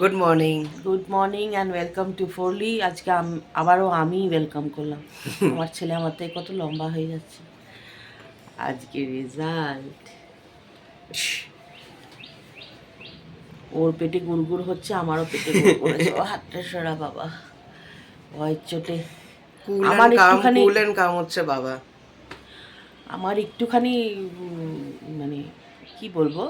Good morning. Good morning and welcome to ফোরলি। আজকে আবারও আমি ওয়েলকাম করলাম। আমার ছেলে আমার থেকে কত লম্বা হয়ে যাচ্ছে। আজকে রেজাল্ট, ওর পেটে গুড়গুড় হচ্ছে, আমারও পেটে গুড়গুড় হচ্ছে। ও হাতটা সরা বাবা, ভয়ের চোটে। কুল আমার অ্যান্ড কাম, একটুখানি কুল অ্যান্ড কাম হচ্ছে বাবা। আমার একটুখানি মানে কি বলবো,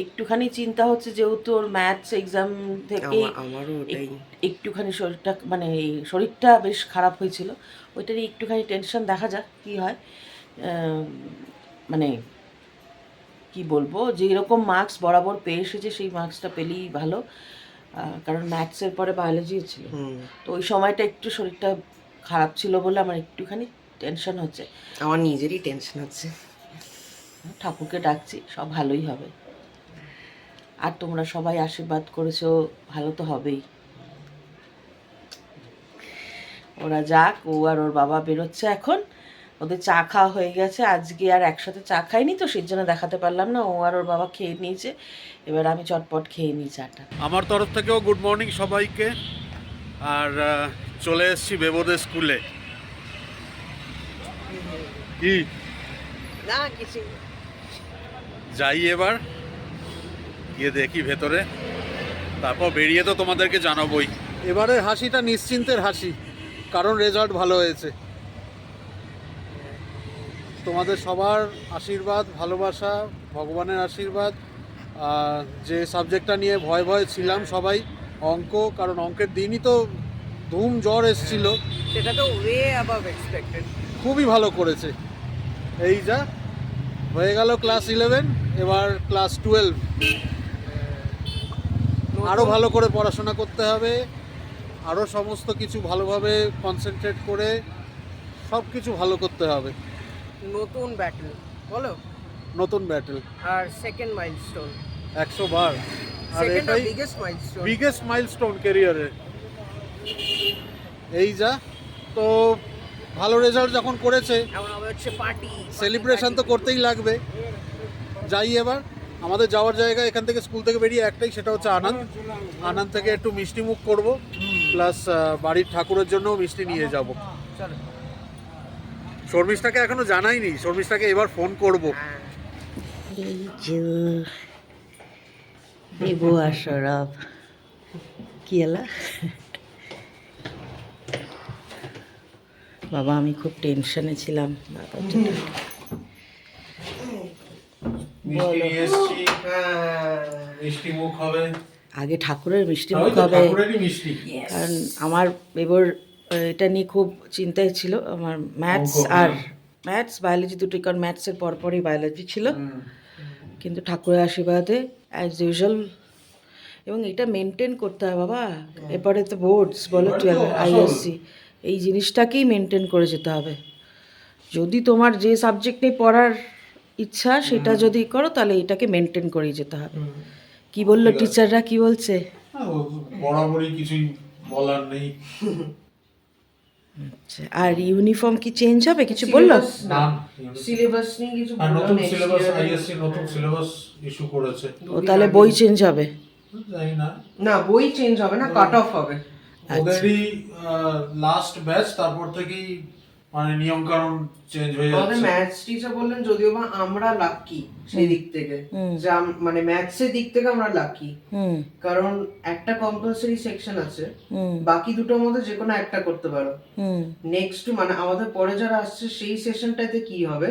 একটুখানি চিন্তা হচ্ছে, যেহেতু ওর ম্যাথস এক্সাম থেকেই আমারও ওটাই। একটুখানি শরীরটা মানে শরীরটা বেশ খারাপ হয়েছিল, ওইটারই একটুখানি টেনশন। দেখা যাক কী হয়। মানে কি বলবো, যে এরকম মার্কস বরাবর পেয়ে এসেছে সেই মার্কসটা পেলেই ভালো। কারণ ম্যাথসের পরে বায়োলজি ছিল, তো ওই সময়টা একটু শরীরটা খারাপ ছিল বলে আমার একটুখানি টেনশন হচ্ছে। আমার নিজেরই টেনশন হচ্ছে। ঠাকুরকে ডাকছি, সব ভালোই হবে। আর তোমরা সবাই আশীর্বাদ করেছো, ভালো তো হবেই। ওরা যাক, ও আর ওর বাবা বেরোচ্ছে এখন। ওদের চা খাওয়া হয়ে গেছে, আজকে আর একসাথে চা খাইনি তো সেই জন্য দেখাতে পারলাম না। ও আর ওর বাবা খেয়ে নিয়েছে, এবার আমি চটপট খেয়ে নিই চাটা। আমার তরফ থেকেও গুড মর্নিং সবাইকে। আর চলে এসেছি বেবোদের স্কুলে। কি না কিছু যাই এবার, গিয়ে দেখি ভেতরে, তারপর বেরিয়ে তো তোমাদেরকে জানাবোই। এবারের হাসিটা নিশ্চিন্তের হাসি, কারণ রেজাল্ট ভালো হয়েছে। তোমাদের সবার আশীর্বাদ, ভালোবাসা, ভগবানের আশীর্বাদ। যে সাবজেক্টটা নিয়ে ভয় ভয় ছিলাম সবাই, অঙ্ক, কারণ অঙ্কের দিনই তো ধুম জ্বর এসেছিল, সেটা তো ওয়ে অ্যাবাভ এক্সপেক্টেড। খুবই ভালো করেছে। এই যা হয়ে গেল ক্লাস 11, এবার ক্লাস 12। আরও ভালো করে পড়াশোনা করতে হবে, আরও সমস্ত কিছু ভালোভাবে কনসেন্ট্রেট করে সব কিছু ভালো করতে হবে। নতুন ব্যাটেল বলো, নতুন ব্যাটেল আর সেকেন্ড মাইলস্টোন, 100 বার। আর সেকেন্ড আর এটাই বিগেস্ট মাইলস্টোন। বিগেস্ট মাইলস্টোন ক্যারিয়ারে। এই যা, তো ভালো রেজাল্ট যখন করেছে, এখন আবার হচ্ছে পার্টি, সেলিব্রেশন তো করতেই লাগবে। যাই এবার, আমাদের যাওয়ার জায়গা এখান থেকে, স্কুল থেকে বেরিয়ে একটাই, সেটা হচ্ছে আনন্দ। আনন্দ থেকে একটু মিষ্টি মুখ করবো, প্লাস বাড়ির ঠাকুরের জন্য মিষ্টি নিয়ে যাব। চলো। শর্মিষ্ঠাকে এখনো জানাইনি, শর্মিষ্ঠাকে এবার ফোন করব। এই যে দেবো আর সরব, কি এলা বাবা, আমি খুব টেনশনে ছিলাম বাবার জন্য। মিষ্টি মুখ হবে, আগে ঠাকুরের মিষ্টি মুখ হবে, কারণ আমার এবার এটা নিয়ে খুব চিন্তায় ছিল। আমার ম্যাথস বায়োলজি দুটোই, কারণ ম্যাথসের পরপরই বায়োলজি ছিল, কিন্তু ঠাকুরের আশীর্বাদে অ্যাজ ইউজুয়াল। এবং এটা মেনটেন করতে হয় বাবা, এরপরে তো বোর্ডস বলো, 12 আইএসসি, এই জিনিসটাকেই মেনটেন করে যেতে হবে। যদি তোমার যে সাবজেক্ট নিয়ে পড়ার ইচ্ছা সেটা যদি করো, তাহলে এটাকে মেনটেন করেই যেতে হবে। কি বললো টিচাররা, কি বলছে? বরাবরই কিছুই বলার নেই। আচ্ছা, আর ইউনিফর্ম কি চেঞ্জ হবে, কিছু বললো? সিলেবাস নিয়ে কিছু নতুন সিলেবাস, আইএসসি নতুন সিলেবাস ইস্যু করেছে। ও তাহলে বই চেঞ্জ হবে? জানি না, না বই চেঞ্জ হবে না, কাট অফ হবে। ওদেরই লাস্ট ব্যাচ, তারপর থেকেই মানে নিয়ম কানুন চেঞ্জ হয়ে আমাদের যাচ্ছে। ম্যাথস টিচার বললেন, যদিও বা আমরা লাকি সেই দিক থেকে, যে মানে ম্যাথসের দিক থেকে আমরা লাকি, কারণ একটা কম্পালসারি সেকশন আছে, বাকি দুটোর মধ্যে যে কোনো একটা করতে পারো। নেক্সট মানে আমাদের পরে যারা আসছে সেই সেশনটাতে কি হবে,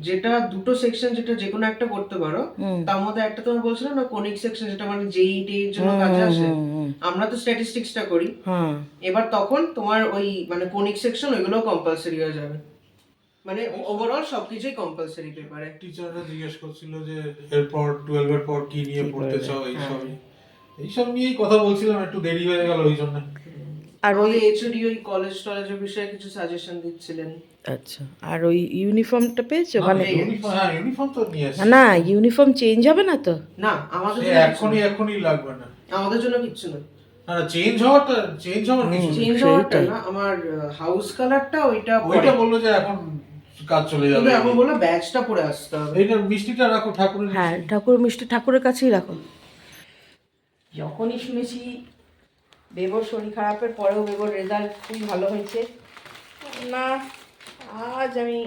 যেটা দুটো সেকশন, যেটা যে কোনো একটা করতে পারো, তার মধ্যে একটা তোমার বলছিলাম না কোনিক সেকশন, যেটা মানে যেই এর জন্য কাজে আসে, আমরা তো স্ট্যাটিস্টিক্সটা করি। এবার তখন তোমার ওই মানে কোনিক সেকশন ওইগুলো কম্পালসারি হয়ে যাবে, মানে ওভারঅল সবকিছুই কম্পালসারি পেপারে। টিচাররা জিজ্ঞেস করছিল যে এরপর 12 এর পর কি নিয়ে পড়তে চাও, এইসব নিয়েই কথা বলছিলাম, একটু দেরি হয়ে গেল ওই জন্য। আর ওই এইচওডি ওই কলেজ টলেজের বিষয়ে কিছু সাজেশন দিচ্ছিলেন। আচ্ছা, আর ওই ইউনিফর্মটা পেয়েছো? মানে ইউনিফর্ম তো নিয়ে এসেছি। না, ইউনিফর্ম চেঞ্জ হবে না তো? না আমাদের এখনই লাগবে না, আমাদের জন্য কিচ্ছু না। না চেঞ্জ হওয়ার কিছু চেঞ্জ হওয়াটা না, আমার হাউস কালারটা ওইটা বললো যে এখন কাজ চলে যাবে, কিন্তু এখন বললো ব্যাচটা পরে আসতে হবে। এইটা মিষ্টিটা রাখো ঠাকুরের। হ্যাঁ, ঠাকুর মিষ্টি ঠাকুরের কাছেই রাখো। যখনই শুনেছি বেবোর শরীর খারাপের পরেও বেবোর রেজাল্ট খুবই ভালো হয়েছে, না আজ আমি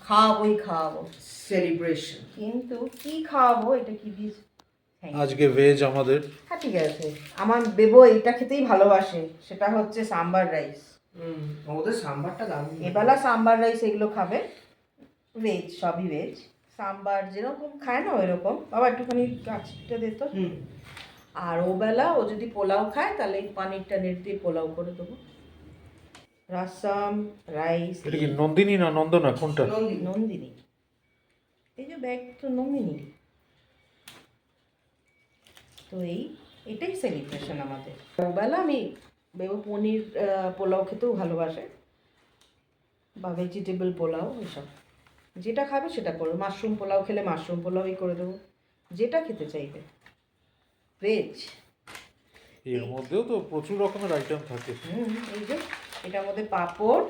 খাওয়াবো, সেলিব্রেশন। কিন্তু কি খাওয়াবো এটা কি দিস? আজকে ভেজ আমাদের। হ্যাঁ ঠিক আছে, আমার বেবো এটা খেতেই ভালোবাসে, সেটা হচ্ছে সাম্বার রাইস। ওদের সাম্বারটা দারুণ। এবেলা সাম্বার রাইস এগুলো খাবে, ভেজ, সবই ভেজ। সাম্বার যেরকম খায় না ওই রকম। বাবা একটুখানি কাছিটা দে তো। আর ওবেলা ও যদি পোলাও খায় তাহলে পানির টানির দিয়ে পোলাও করে দেবো। রাসাম, রাইস। এটা কি নন্দিনী না নন্দনা কোনটা? নন্দিনী। এই যে ব্যাগ তো নন্দিনী। তো এটাই সেলিব্রেশন আমাদের। ওবেলা আমি বেবো পনির পোলাও খেতেও ভালোবাসে, বা ভেজিটেবল পোলাও, এসব যেটা খাবে সেটা করবো। মাশরুম পোলাও খেলে মাশরুম পোলাওই করে দেবো, যেটা খেতে চাইবে। ভেজ এর মধ্যেও তো প্রচুর রকমের আইটেম থাকে। এই যে এটার মধ্যে পাঁপড়।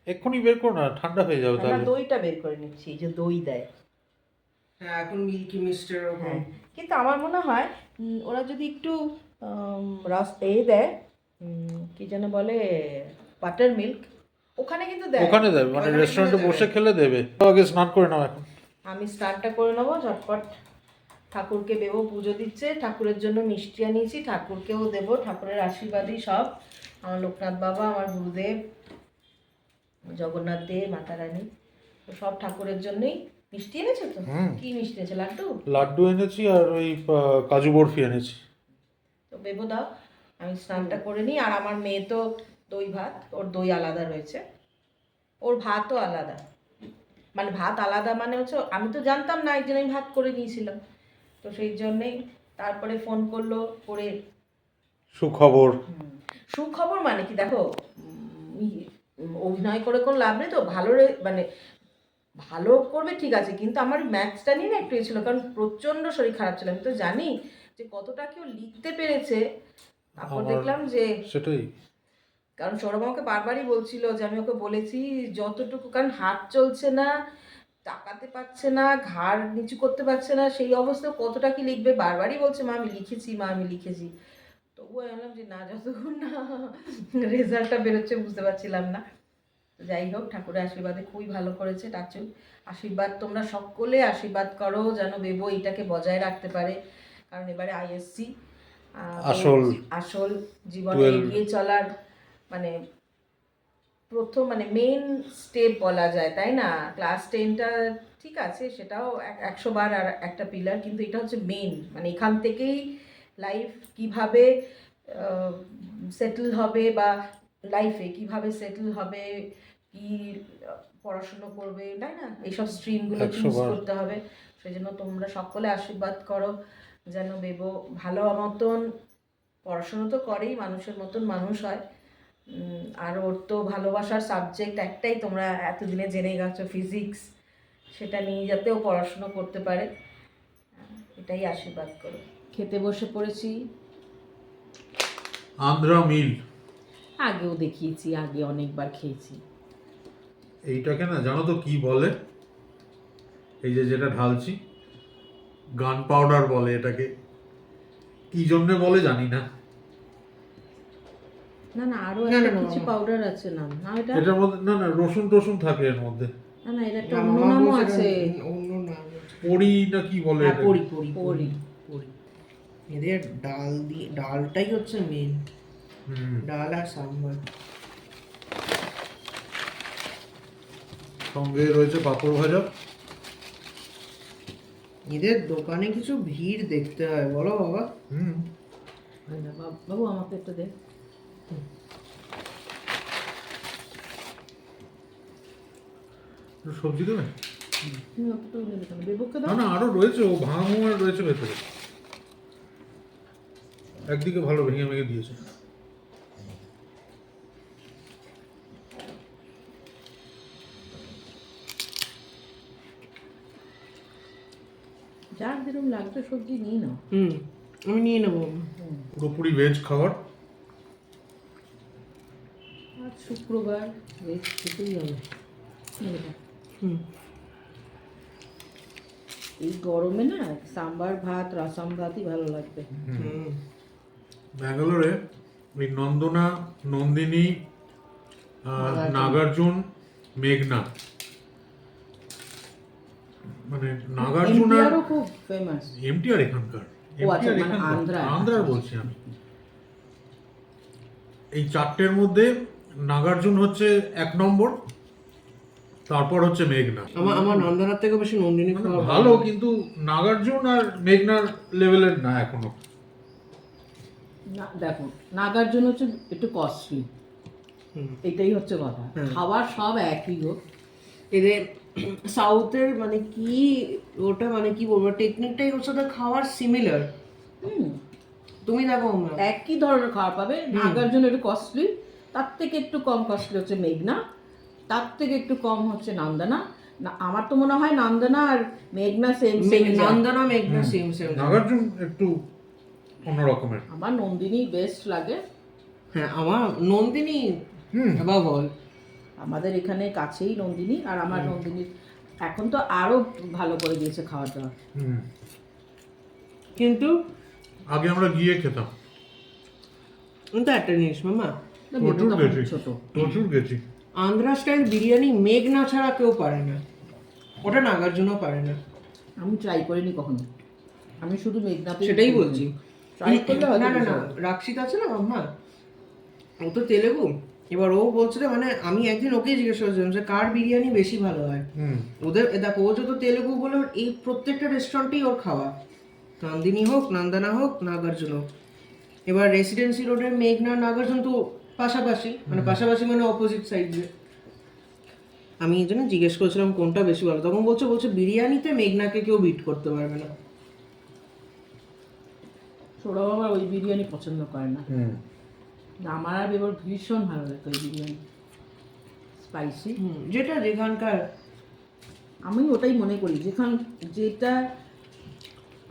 এক্ষুনি বের করো না, ঠান্ডা হয়ে যাবে না তাহলে। দইটা বের করে নিচ্ছি, এই যে দই দেয়। হ্যাঁ এখন মিল্কি মিস্টের। হ্যাঁ, কিন্তু আমার মনে হয় ওরা যদি একটু দেয়, কি যেন বলে, বাটার মিল্ক, ওখানে কিন্তু দেয়। ওখানে দেবে মানে রেস্টুরেন্টে বসে খেলে দেবে। আগে স্নান করে নাও এখন। আমি স্নানটা করে নেবো ঝটপট। ঠাকুরকে দেবো, পুজো দিচ্ছে, ঠাকুরের জন্য মিষ্টি আনিয়েছি, ঠাকুরকেও দেবো। ঠাকুরের আশীর্বাদই সব। আমার লোকনাথ বাবা, আমার গুরুদেব, জগন্নাথ দেব, মাতা রানী, তো সব ঠাকুরের জন্যই। মিষ্টি এনেছে তো? কি মিষ্টি এনেছে? লাড্ডু? লাড্ডু এনেছি আর ওই কাজু বরফি এনেছি। তো বেবো দাও, আমি স্নানটা করে নিই। আর আমার মেয়ে তো দই ভাত, ওর দই আলাদা রয়েছে, ওর ভাতও আলাদা। মানে ভাত আলাদা মানে হচ্ছে, আমি তো জানতাম না, একদিন আমি ভাত করে নিয়েছিলাম, তো সেই জন্যেই তারপরে ফোন করলো করে। সুখবর। সুখবর মানে কি দেখো, অভিনয় করে কোনো লাভ নেই তো। মানে ভালো করবে ঠিক আছে, কিন্তু আমার ম্যাথসটা নিয়ে না একটু ছিল, কারণ প্রচণ্ড শরীর খারাপ ছিল। আমি তো জানি যে কতটা কেউ লিখতে পেরেছে। তারপর দেখলাম যে সেটাই, কারণ সৌরভ আমাকে বারবারই বলছিল যে, আমি ওকে বলেছি যতটুকু, কারণ হাত চলছে না, তাকাতে পারছে না, ঘাড় নিচু করতে পারছে না, সেই অবস্থায় কতটা কি লিখবে। বারবারই বলছে মা আমি লিখেছি, মা আমি লিখেছি। তবুও বললাম যে না, যতক্ষণ না রেজাল্টটা বেরোচ্ছে বুঝতে পারছিলাম না। তো যাই হোক, ঠাকুরের আশীর্বাদে খুবই ভালো করেছে। টাচু আশীর্বাদ, তোমরা সকলে আশীর্বাদ করো যেন বেবো এটাকে বজায় রাখতে পারে। কারণ এবারে আইএসসি আসল জীবনে এগিয়ে চলার মানে প্রথম মানে মেন স্টেপ বলা যায়, তাই না? ক্লাস 10টা ঠিক আছে, সেটাও 100 বার আর একটা পিলার, কিন্তু এটা হচ্ছে মেন। মানে এখান থেকেই লাইফ কিভাবে সেটেল হবে, বা লাইফে কিভাবে সেটেল হবে, কি পড়াশুনো করবে, তাই না? এইসব স্ট্রিমগুলো চুজ করতে হবে। সেই জন্য তোমরা সকলে আশীর্বাদ করো যেন বেবো ভালো মতন পড়াশুনো তো করেই, মানুষের মতন মানুষ হয়। আর ওর তো ভালোবাসার সাবজেক্ট একটাই, তোমরা এতদিনে জেনে গেছো, ফিজিক্স। সেটা নিয়ে যাতে ও পড়াশুনো করতে পারে, এটাই আশীর্বাদ করো। খেতে বসে পড়েছি। আন্ধ্রা মিল আগেও দেখিয়েছি, আগে অনেকবার খেয়েছি। এইটাকে না জানো তো কি বলে? এই যে যেটা ঢালছি, গান পাউডার বলে এটাকে। কি জন্য বলে জানি না। না না, আরো একটা কিছু পাউডার আছে নাম না এটা। এটার মধ্যে না না রসুন টসুন থাকে এর মধ্যে। না না, এর একটা অন্য নামও আছে। অন্য নাম পড়ি না কি বলে এটা? পরি। এদের ডালটাই হচ্ছে মেন। ডাল আর সাম্বার, সঙ্গে রয়েছে পাঁপড় ভাজা। এদের দোকানে কিছু ভিড় দেখতে হয় বলো বাবা। বাবু আমাকে একটু দে। সবজি দেবে বেবুকে না? না আরো রয়েছে, ও ভাঙা মোয়া রয়েছে ভেতরে। একদিকে ভালো ভেঙে ভেঙে দিয়েছে। যার যেরকম লাগবে সবজি নিয়ে নাও। আমি নিয়ে নেবো। পুরোপুরি ভেজ খাবার। আজ শুক্রবার, ভেজ খেতেই হবে। এই গরমে না সাম্বার ভাত রসম ভাতই ভালো লাগবে। ব্যাঙ্গালোরে ওই নন্দনা, নন্দিনী, নাগার্জুন, মেঘনা, মানে নাগার্জুন আর এমটিআরও খুব ফেমাস। এমটিআর এখানকার, ও আচ্ছা, এমটিআর মানে এখানকার, আন্ধ্রা। আন্ধ্রার বলছি আমি। এই চারটের মধ্যে নাগার্জুন হচ্ছে 1 নম্বর, তারপর হচ্ছে মেঘনা। আমার নন্দনার থেকে বেশি নন্দিনী মানে খাওয়া ভালো, কিন্তু নাগার্জুন আর মেঘনার লেভেলের না এখনো। না দেখো, নাগার্জুন হচ্ছে একটু কস্টলি, এটাই হচ্ছে কথা। খাবার সব একই গো। এদের সাউথের মানে কি ওটা মানে কি বলবো টেকনিকটাই ওর সাথে খাওয়ার সিমিলার। তুমি দেখো একই ধরনের খাবার পাবে। নাগার্জুন একটু কস্টলি, তার থেকে একটু কম কস্টলি হচ্ছে মেঘনা, তার থেকে একটু কম হচ্ছে নন্দনা। না, আমার তো মনে হয় নন্দনা আর মেঘনা সেম সেম। নন্দনা মেঘনা সেম সেম। নাগার্জুন একটু অন্য রকমের। আমার নন্দিনী বেস্ট লাগে। হ্যাঁ আমার নন্দিনী বাবা বল। আমাদের এখানে কাছেই নন্দিনী, আর আমার নন্দিনীর এখন তো আরো ভালো করে দিয়েছে খাওয়া দাওয়া। কিন্তু আগে আমরা গিয়ে খেতাম, কিন্তু একটা জিনিস মামা, প্রচুর তখন গেছি, ছোট। প্রচুর গেছি। আন্ধ্রা স্টাইল বিরিয়ানি মেঘনা ছাড়া কেউ পারে না, ওটা নাগার্জুনও পারে না। আমি ট্রাই করিনি কখনো, আমি শুধু মেঘনাতে সেটাই বলছি। ট্রাই করলে হয়তো না না না, বুঝতে পারবো। রাক্ষিত আছে না মাম্মা, ও তো তেলেগু। এবার ও বলছিল, মানে আমি একদিন ওকে জিজ্ঞেস করেছিলাম যে কার বিরিয়ানি বেশি ভালো হয়। ওদের দেখো, ও যত তেলেগু বলে ওর এই প্রত্যেকটা রেস্টুরেন্টেই ওর খাওয়া, নন্দিনী হোক, নন্দনা হোক, নাগার্জুন হোক। এবার রেসিডেন্সি রোডের মেঘনা নাগার্জুন তো পাশাপাশি, মানে পাশাপাশি মানে অপোজিট সাইডে। আমি এই জন্য জিজ্ঞেস করেছিলাম কোনটা বেশি ভালো, তখন বলছে বিরিয়ানিতে মেঘনাকে কেউ বিট করতে পারবে না। সৌরভ আবার ওই বিরিয়ানি পছন্দ করে না। আমার আর এবার ভীষণ ভালো লাগে ওই বিরিয়ানি, স্পাইসি। যেটা যেখানকার, আমি ওটাই মনে করি যেটা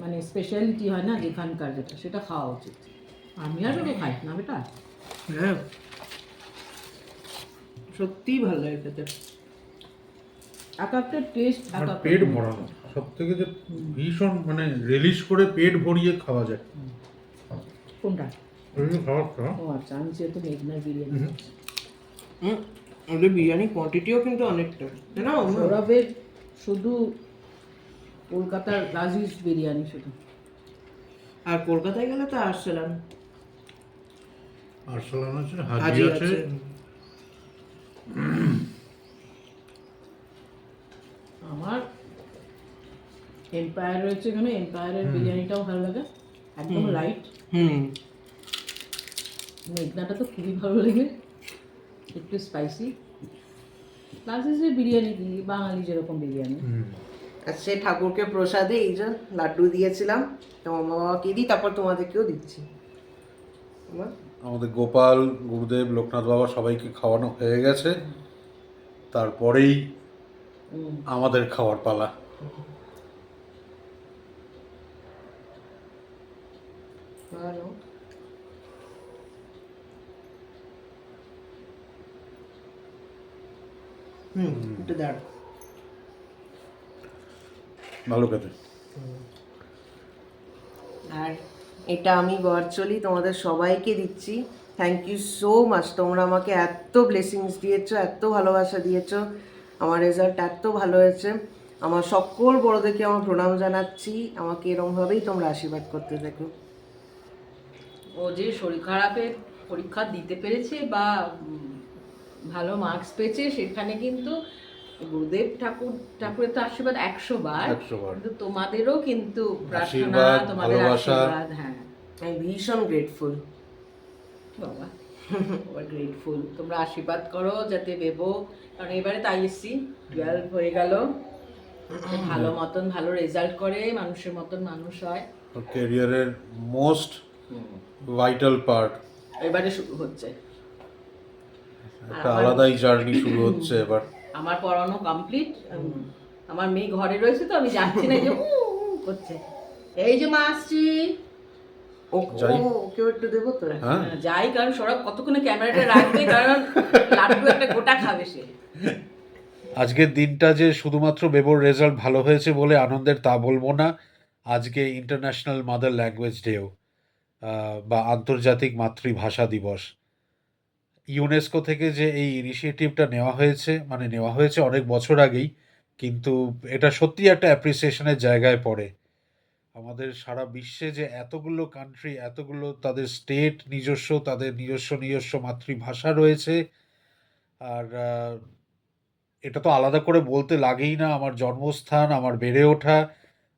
মানে স্পেশালিটি হয় না যেখানকার, যেটা সেটা খাওয়া উচিত। আমি আর ওটা খাই না বেটা। হ্যাঁ সত্যিই ভালো লাগে খেতে। এক একটা টেস্ট এক আর একটা। পেট ভরানো সব থেকে যে ভীষণ, মানে রিলিজ করে পেট ভরিয়ে খাওয়া যায়। কোনটা? ওই যে খাবারটা, ও আচ্ছা, আমি যেহেতু মেঘনার বিরিয়ানি খাচ্ছি। ওদের বিরিয়ানি কোয়ান্টিটিও কিন্তু অনেকটা, তাই না? সৌরভের শুধু কলকাতার লাজিজ বিরিয়ানি শুধু। আর কলকাতায় গেলে তো আরসালান আরসালান আছে, হাজি হাজি আছে। আছে। আমার এম্পায়ার রয়েছে এখানে, এম্পায়ারের বিরিয়ানিটাও ভালো লাগে, একদম লাইট। মেঘনাটা তো খুবই ভালো লাগে, একটু স্পাইসি। লাজিজের বিরিয়ানি কি বাঙালি যেরকম বিরিয়ানি। আর সে ঠাকুরকে প্রসাদে এই যে লাড্ডু দিয়েছিলাম, তোমার মা বাবাকে দিই, তারপর তোমাদেরকেও দিচ্ছি। আমাদের গোপাল, গুরুদেব, লোকনাথ বাবা সবাইকে খাওয়ানো হয়ে গেছে, তারপরেই আমাদের খাওয়ার পালা। ভালো। একটু দাঁড়। ভালো খেতে। আর এটা আমি ভার্চুয়ালি তোমাদের সবাইকে দিচ্ছি। থ্যাংক ইউ সো মাচ, তোমরা আমাকে এত ব্লেসিংস দিয়েছো, এত ভালোবাসা দিয়েছো, আমার রেজাল্ট এত ভালো হয়েছে। আমার সকল বড়দেরকে আমার প্রণাম জানাচ্ছি, আমাকে এরকমভাবেই তোমরা আশীর্বাদ করতে থাকো। ও যে শরীর খারাপে পরীক্ষা দিতে পেরেছে বা ভালো মার্কস পেয়েছে, সেখানে কিন্তু গুরুদেব ঠাকুরের তো আশীর্বাদ 100 বার, কিন্তু তোমাদেরও কিন্তু প্রার্থনা, তোমাদের আশীর্বাদ। হ্যাঁ, আমি ভীষণ গ্রেটফুল বাবা, গ্রেটফুল। তোমরা আশীর্বাদ করো যাতে দেবো, কারণ এবারে তাই এসছি, 12 হয়ে গেল, ভালো মতন ভালো রেজাল্ট করে মানুষের মতন মানুষ হয়। ক্যারিয়ারের মোস্ট ভাইটাল পার্ট এবারে শুরু হচ্ছে, একটা আলাদাই জার্নি শুরু হচ্ছে এবার। আমার পড়ানো কমপ্লিট, আমার মেয়ে ঘরে রয়েছে, তো আমি যাচ্ছি না, যে করছে, এই যে মা আসছি। ওকেও একটু দেবো তো। যাই, কারণ সৌরভ কতক্ষণে ক্যামেরাটা রাখবে, কারণ লাড্ডু একটা গোটা খাবে সে। আজকের দিনটা যে শুধুমাত্র বেবোর রেজাল্ট ভালো হয়েছে বলে আনন্দের তা বলবো না। আজকে ইন্টারন্যাশনাল মাদার ল্যাঙ্গুয়েজ ডেও, বা আন্তর্জাতিক মাতৃভাষা দিবস। ইউনেস্কো থেকে যে এই ইনিশিয়েটিভটা নেওয়া হয়েছে অনেক বছর আগেই, কিন্তু এটা সত্যি একটা অ্যাপ্রিসিয়েশনের জায়গায় পড়ে। আমাদের সারা বিশ্বে যে এতগুলো কান্ট্রি, এতগুলো তাদের স্টেট নিজস্ব, তাদের নিজস্ব মাতৃভাষা রয়েছে। আর এটা তো আলাদা করে বলতে লাগেই না, আমার জন্মস্থান, আমার বেড়ে ওঠা,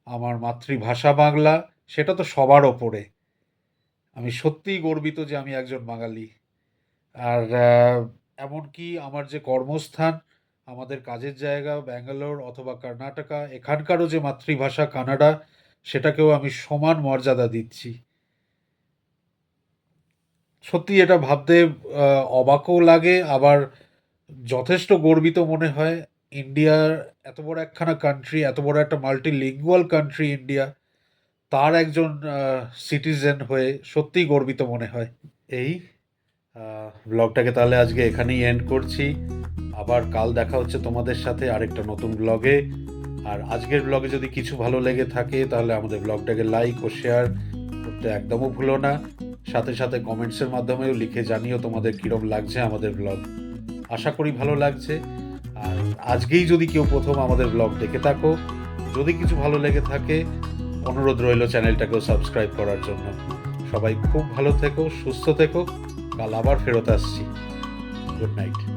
আমার মাতৃভাষা বাংলা, সেটা তো সবার ওপরে। আমি সত্যিই গর্বিত যে আমি একজন বাঙালি। আর এমনকি আমার যে কর্মস্থান, আমাদের কাজের জায়গা ব্যাঙ্গালোর অথবা কর্ণাটকা, এখানকারও যে মাতৃভাষা কানাডা, সেটাকেও আমি সমান মর্যাদা দিচ্ছি। সত্যি এটা ভাবতে অবাকও লাগে, আবার যথেষ্ট গর্বিত মনে হয়। ইন্ডিয়ার এত বড় একখানা কান্ট্রি, এত বড় একটা মাল্টিলিঙ্গুয়াল কান্ট্রি ইন্ডিয়া, তার একজন সিটিজেন হয়ে সত্যিই গর্বিত মনে হয়। এই ব্লগটাকে তাহলে আজকে এখানেই এন্ড করছি। আবার কাল দেখা হচ্ছে তোমাদের সাথে আরেকটা নতুন ব্লগে। আর আজকের ব্লগে যদি কিছু ভালো লেগে থাকে তাহলে আমাদের ব্লগটাকে লাইক ও শেয়ার করতে একদমও ভুলো না। সাথে সাথে কমেন্টসের মাধ্যমেও লিখে জানিও তোমাদের কীরকম লাগছে আমাদের ব্লগ। আশা করি ভালো লাগছে। আর আজকেই যদি কেউ প্রথম আমাদের ব্লগ দেখে থাকো, যদি কিছু ভালো লেগে থাকে, অনুরোধ রইল চ্যানেলটাকেও সাবস্ক্রাইব করার জন্য। সবাই খুব ভালো থেকো, সুস্থ থেকো। কাল আবার ফেরত আসছি। Good night.